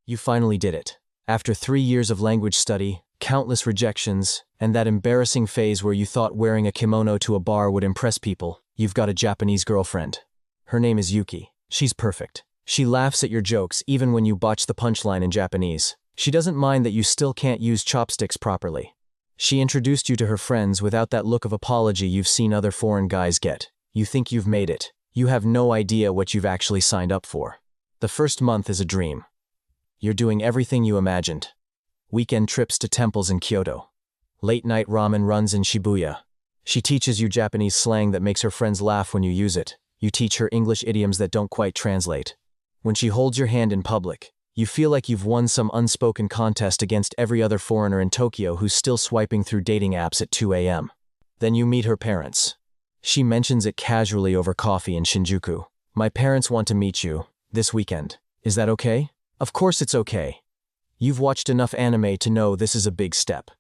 You finally did it. After 3 years of language study, countless rejections, and that embarrassing phase where you thought wearing a kimono to a bar would impress people, you've got a Japanese girlfriend. Her name is Yuki. She's perfect. She laughs at your jokes even when you botch the punchline in Japanese. She doesn't mind that you still can't use chopsticks properly. She introduced you to her friends without that look of apology you've seen other foreign guys get. You think you've made it. You have no idea what you've actually signed up for. The first month is a dream. You're doing everything you imagined. Weekend trips to temples in Kyoto. Late-night ramen runs in Shibuya. She teaches you Japanese slang that makes her friends laugh when you use it. You teach her English idioms that don't quite translate. When she holds your hand in public, you feel like you've won some unspoken contest against every other foreigner in Tokyo who's still swiping through dating apps at 2 a.m. Then you meet her parents. She mentions it casually over coffee in Shinjuku. My parents want to meet you this weekend. Is that okay? Of course it's okay. You've watched enough anime to know this is a big step.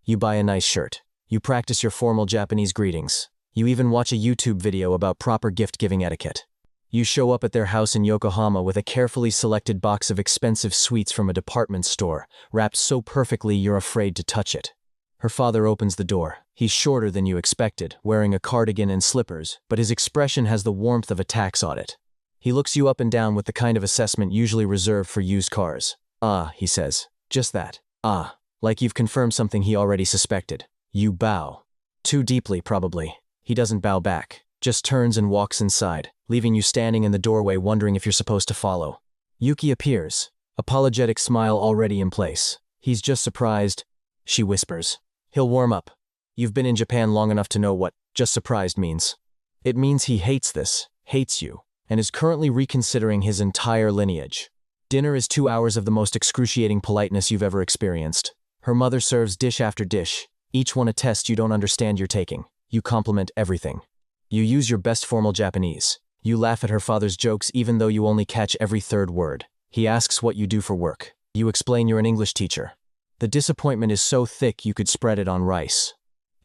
You buy a nice shirt. You practice your formal Japanese greetings. You even watch a YouTube video about proper gift-giving etiquette. You show up at their house in Yokohama with a carefully selected box of expensive sweets from a department store, wrapped so perfectly you're afraid to touch it. Her father opens the door. He's shorter than you expected, wearing a cardigan and slippers, but his expression has the warmth of a tax audit. He looks you up and down with the kind of assessment usually reserved for used cars. Ah, he says. Just that. Ah, like you've confirmed something he already suspected. You bow. Too deeply, probably. He doesn't bow back, just turns and walks inside, leaving you standing in the doorway wondering if you're supposed to follow. Yuki appears, apologetic smile already in place. He's just surprised. She whispers. He'll warm up. You've been in Japan long enough to know what just surprised means. It means he hates this, hates you, and is currently reconsidering his entire lineage. Dinner is 2 hours of the most excruciating politeness you've ever experienced. Her mother serves dish after dish, each one a test you don't understand you're taking. You compliment everything. You use your best formal Japanese. You laugh at her father's jokes even though you only catch every third word. He asks what you do for work. You explain you're an English teacher. The disappointment is so thick you could spread it on rice.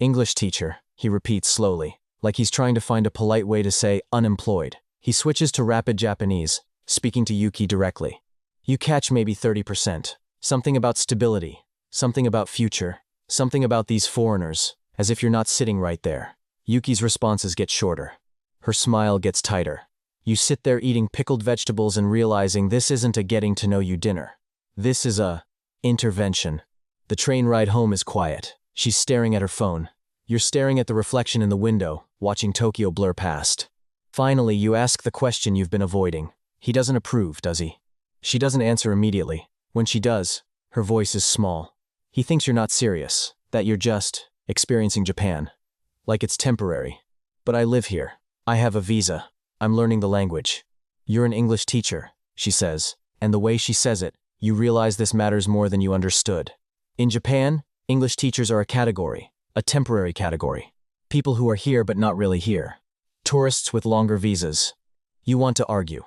English teacher, he repeats slowly, like he's trying to find a polite way to say unemployed. He switches to rapid Japanese, speaking to Yuki directly. You catch maybe 30%. Something about stability, something about future, something about these foreigners, as if you're not sitting right there. Yuki's responses get shorter. Her smile gets tighter. You sit there eating pickled vegetables and realizing this isn't a getting to know you dinner. This is a intervention. The train ride home is quiet. She's staring at her phone. You're staring at the reflection in the window, watching Tokyo blur past. Finally, you ask the question you've been avoiding. He doesn't approve, does he? She doesn't answer immediately. When she does, her voice is small. He thinks you're not serious, that you're just experiencing Japan. Like it's temporary. But I live here. I have a visa. I'm learning the language. You're an English teacher, she says, and the way she says it, you realize this matters more than you understood. In Japan, English teachers are a category, a temporary category. People who are here but not really here. Tourists with longer visas. You want to argue.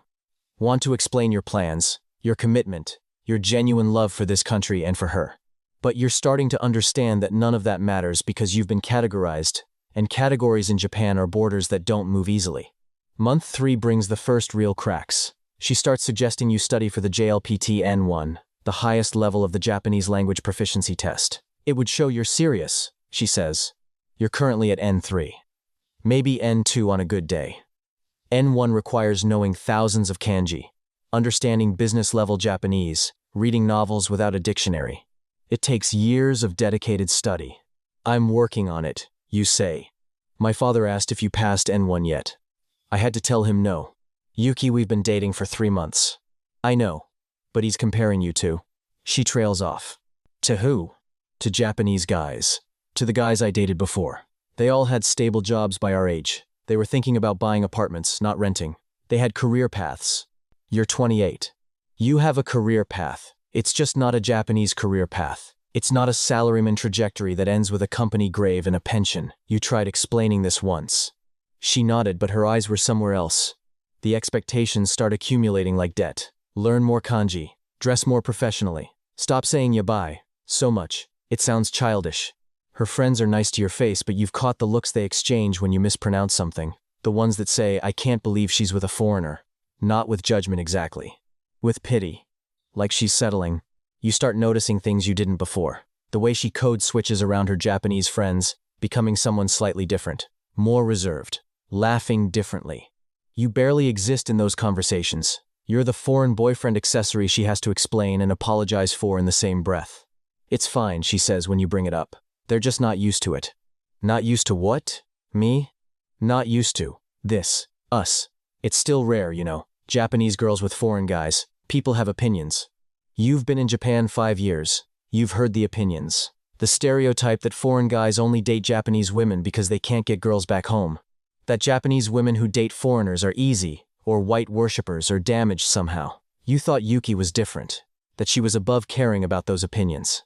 Want to explain your plans, your commitment, your genuine love for this country and for her. But you're starting to understand that none of that matters because you've been categorized, and categories in Japan are borders that don't move easily. Month 3 brings the first real cracks. She starts suggesting you study for the JLPT N1, the highest level of the Japanese language proficiency test. It would show you're serious, she says. You're currently at N3. Maybe N2 on a good day. N1 requires knowing thousands of kanji, understanding business-level Japanese, reading novels without a dictionary. It takes years of dedicated study. I'm working on it, you say. My father asked if you passed N1 yet. I had to tell him no. Yuki, we've been dating for 3 months. I know, but he's comparing you to. She trails off. To who? To Japanese guys. To the guys I dated before. They all had stable jobs by our age. They were thinking about buying apartments, not renting. They had career paths. You're 28. You have a career path. It's just not a Japanese career path. It's not a salaryman trajectory that ends with a company grave and a pension. You tried explaining this once. She nodded, but her eyes were somewhere else. The expectations start accumulating like debt. Learn more kanji. Dress more professionally. Stop saying yabai so much. It sounds childish. Her friends are nice to your face, but you've caught the looks they exchange when you mispronounce something. The ones that say, I can't believe she's with a foreigner. Not with judgment exactly. With pity. like she's settling. You start noticing things you didn't before. The way she code switches around her Japanese friends, becoming someone slightly different, more reserved, laughing differently. You barely exist in those conversations. You're the foreign boyfriend accessory she has to explain and apologize for in the same breath. It's fine, she says when you bring it up. They're just not used to it. Not used to what? Me? Not used to this. Us. It's still rare, you know. Japanese girls with foreign guys. People have opinions. You've been in Japan 5 years. You've heard the opinions. The stereotype that foreign guys only date Japanese women because they can't get girls back home. That Japanese women who date foreigners are easy, or white worshippers, or damaged somehow. You thought Yuki was different, that she was above caring about those opinions.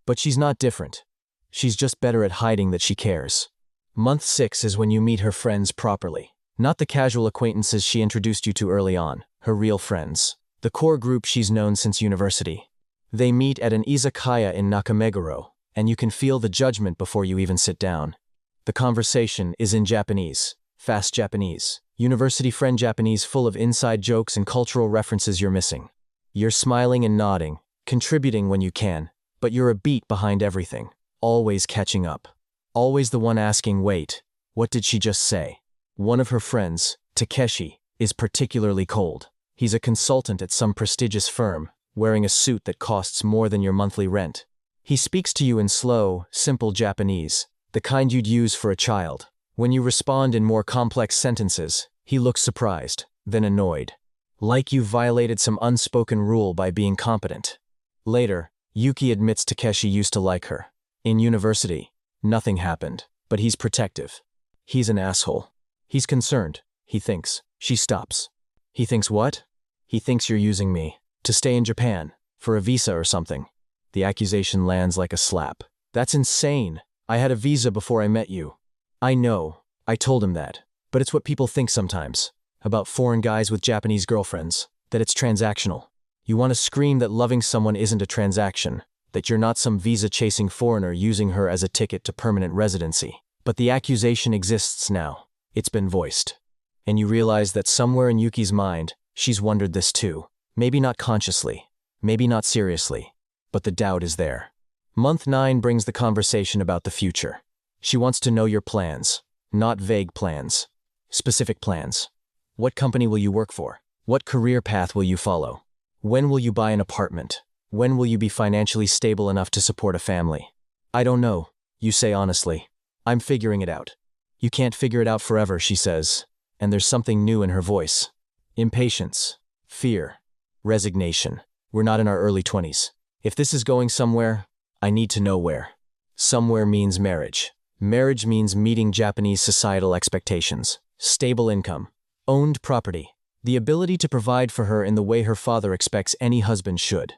But she's not different. She's just better at hiding that she cares. Month 6 is when you meet her friends properly. Not the casual acquaintances she introduced you to early on, her real friends. The core group she's known since university. They meet at an izakaya in Nakameguro, and you can feel the judgment before you even sit down. The conversation is in Japanese, fast Japanese, university friend Japanese full of inside jokes and cultural references you're missing. You're smiling and nodding, contributing when you can, but you're a beat behind everything, always catching up. Always the one asking, wait, what did she just say? One of her friends, Takeshi, is particularly cold. He's a consultant at some prestigious firm, wearing a suit that costs more than your monthly rent. He speaks to you in slow, simple Japanese, the kind you'd use for a child. When you respond in more complex sentences, he looks surprised, then annoyed. Like you've violated some unspoken rule by being competent. Later, Yuki admits Takeshi used to like her. In university, nothing happened, but he's protective. He's an asshole. He's concerned, he thinks. She stops. He thinks what? He thinks you're using me to stay in Japan, for a visa or something. The accusation lands like a slap. That's insane. I had a visa before I met you. I know. I told him that. But it's what people think sometimes. About foreign guys with Japanese girlfriends. That it's transactional. You want to scream that loving someone isn't a transaction. That you're not some visa-chasing foreigner using her as a ticket to permanent residency. But the accusation exists now. It's been voiced. And you realize that somewhere in Yuki's mind, she's wondered this too. Maybe not consciously. Maybe not seriously. But the doubt is there. Month 9 brings the conversation about the future. She wants to know your plans. Not vague plans. Specific plans. What company will you work for? What career path will you follow? When will you buy an apartment? When will you be financially stable enough to support a family? I don't know, you say honestly. I'm figuring it out. You can't figure it out forever, she says, and there's something new in her voice. Impatience. Fear. Resignation. We're not in our early 20s. If this is going somewhere, I need to know where. Somewhere means marriage. Marriage means meeting Japanese societal expectations. Stable income. Owned property. The ability to provide for her in the way her father expects any husband should.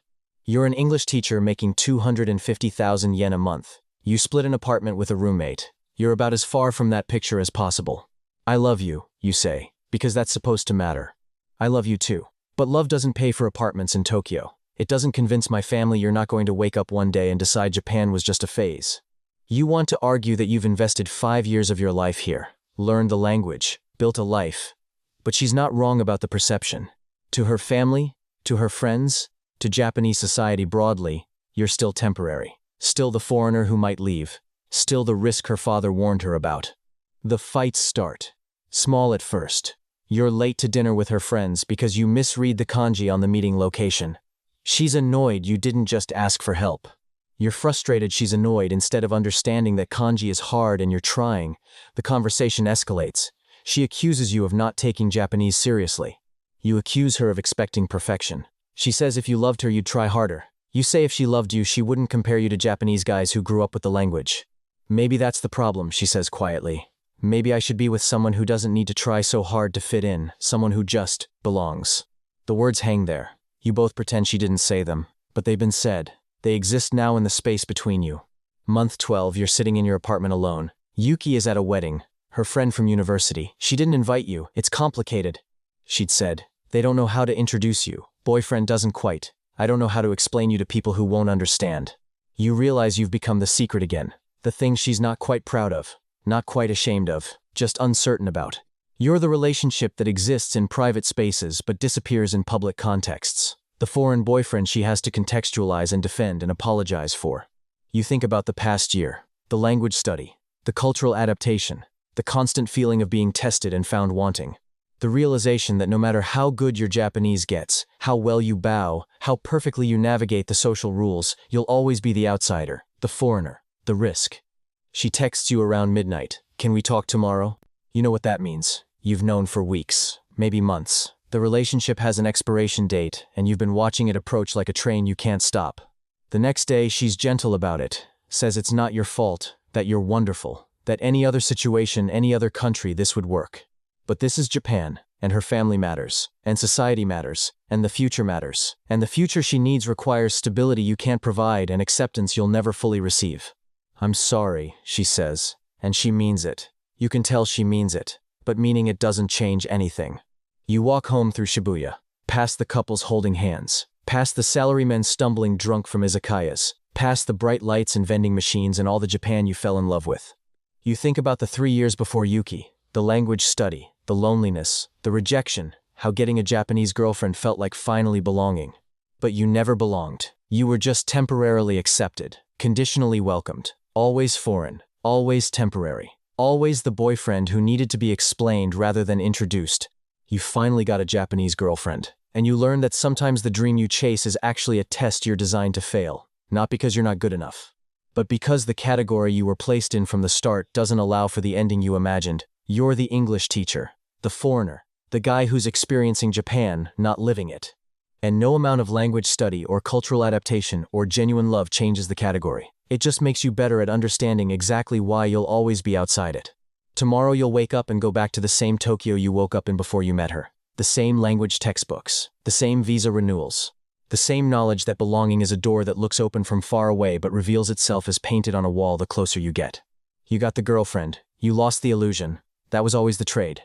You're an English teacher making 250,000 yen a month. You split an apartment with a roommate. You're about as far from that picture as possible. I love you, you say, because that's supposed to matter. I love you too. But love doesn't pay for apartments in Tokyo. It doesn't convince my family you're not going to wake up one day and decide Japan was just a phase. You want to argue that you've invested 5 years of your life here, learned the language, built a life. But she's not wrong about the perception. To her family, to her friends, to Japanese society broadly, you're still temporary. Still the foreigner who might leave. Still the risk her father warned her about. The fights start. Small at first. You're late to dinner with her friends because you misread the kanji on the meeting location. She's annoyed you didn't just ask for help. You're frustrated she's annoyed instead of understanding that kanji is hard and you're trying. The conversation escalates. She accuses you of not taking Japanese seriously. You accuse her of expecting perfection. She says if you loved her you'd try harder. You say if she loved you she wouldn't compare you to Japanese guys who grew up with the language. Maybe that's the problem, she says quietly. Maybe I should be with someone who doesn't need to try so hard to fit in, someone who just belongs. The words hang there. You both pretend she didn't say them, but they've been said. They exist now in the space between you. Month 12, you're sitting in your apartment alone. Yuki is at a wedding. Her friend from university. She didn't invite you. It's complicated. She'd said. They don't know how to introduce you. Boyfriend doesn't quite. I don't know how to explain you to people who won't understand. You realize you've become the secret again. The thing she's not quite proud of. Not quite ashamed of. Just uncertain about. You're the relationship that exists in private spaces but disappears in public contexts. The foreign boyfriend she has to contextualize and defend and apologize for. You think about the past year, the language study, the cultural adaptation, the constant feeling of being tested and found wanting. The realization that no matter how good your Japanese gets, how well you bow, how perfectly you navigate the social rules, you'll always be the outsider, the foreigner, the risk. She texts you around midnight. Can we talk tomorrow? You know what that means. You've known for weeks, maybe months. The relationship has an expiration date, and you've been watching it approach like a train you can't stop. The next day, she's gentle about it, says it's not your fault, that you're wonderful, that any other situation, any other country, this would work. But this is Japan, and her family matters, and society matters, and the future matters. And the future she needs requires stability you can't provide and acceptance you'll never fully receive. I'm sorry, she says, and she means it. You can tell she means it, but meaning it doesn't change anything. You walk home through Shibuya, past the couples holding hands, past the salarymen stumbling drunk from izakayas, past the bright lights and vending machines and all the Japan you fell in love with. You think about the 3 years before Yuki, the language study, the loneliness, the rejection, how getting a Japanese girlfriend felt like finally belonging. But you never belonged. You were just temporarily accepted, conditionally welcomed, always foreign, always temporary, always the boyfriend who needed to be explained rather than introduced. You finally got a Japanese girlfriend, and you learn that sometimes the dream you chase is actually a test you're designed to fail, not because you're not good enough, but because the category you were placed in from the start doesn't allow for the ending you imagined. You're the English teacher, the foreigner, the guy who's experiencing Japan, not living it. And no amount of language study or cultural adaptation or genuine love changes the category. It just makes you better at understanding exactly why you'll always be outside it. Tomorrow you'll wake up and go back to the same Tokyo you woke up in before you met her. The same language textbooks, the same visa renewals, the same knowledge that belonging is a door that looks open from far away but reveals itself as painted on a wall the closer you get. You got the girlfriend, you lost the illusion, that was always the trade.